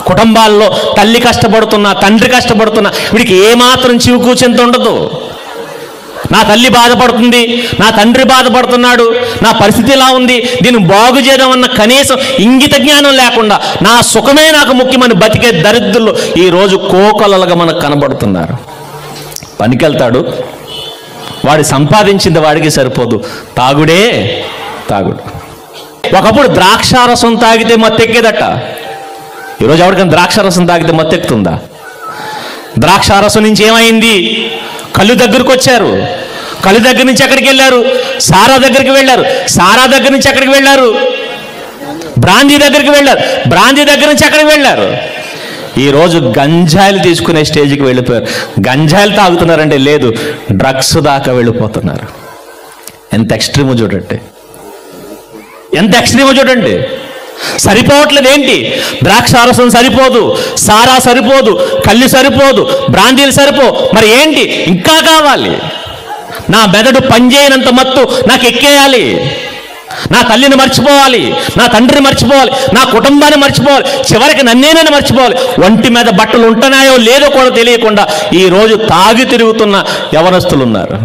కుటుంబాల్లో తల్లి కష్టపడుతున్నా, తండ్రి కష్టపడుతున్నా వీడికి ఏమాత్రం చివు కూర్చెంత ఉండదు. నా తల్లి బాధపడుతుంది, నా తండ్రి బాధపడుతున్నాడు, నా పరిస్థితి ఇలా ఉంది, దీన్ని బాగు చేద్దామన్న కనీసం ఇంగిత జ్ఞానం లేకుండా నా సుఖమే నాకు ముఖ్యమని బతికే దరిద్రులు ఈరోజు కోకొల్లలుగా మనకు కనబడుతున్నారు. పనికెళ్తాడు, వాడి సంపాదించింది వాడికి సరిపోదు, తాగుడే తాగుడు. ఒకప్పుడు ద్రాక్షారసం తాగితే మత్తెక్కేదట. ఈరోజు ఎవరికైనా ద్రాక్షారసం తాగితే మత్తెక్కుతుందా? ద్రాక్షారసం నుంచి ఏమైంది? కళ్ళు దగ్గరకు వచ్చారు, కళ్ళు దగ్గర నుంచి ఎక్కడికి వెళ్ళారు? సారా దగ్గరికి వెళ్ళారు, సారా దగ్గర నుంచి ఎక్కడికి వెళ్ళారు? బ్రాందీ దగ్గరికి వెళ్ళారు, బ్రాందీ దగ్గర నుంచి ఎక్కడికి వెళ్ళారు? ఈరోజు గంజాయిలు తీసుకునే స్టేజ్కి వెళ్ళిపోయారు. గంజాయిలు తాగుతున్నారంటే లేదు, డ్రగ్స్ దాకా వెళ్ళిపోతున్నారు. ఎంత ఎక్స్ట్రీమో చూడండి, ఎంత ఎక్స్ట్రీమో చూడండి. సరిపోవట్లేదు ఏంటి? ద్రాక్షారసం సరిపోదు, సారా సరిపోదు, కళ్ళు సరిపోదు, బ్రాందీలు సరిపో, మరి ఏంటి ఇంకా కావాలి? నా మెదడు పనిచేయనంత మత్తు నాకు ఎక్కేయాలి. నా తల్లిని మర్చిపోవాలి, నా తండ్రిని మర్చిపోవాలి, నా కుటుంబాన్ని మర్చిపోవాలి, చివరికి నన్నేనని మర్చిపోవాలి. ఒంటి మీద బట్టలు ఉంటున్నాయో లేదో కూడా తెలియకుండా ఈరోజు తాగి తిరుగుతున్న యవనస్తులు ఉన్నారు.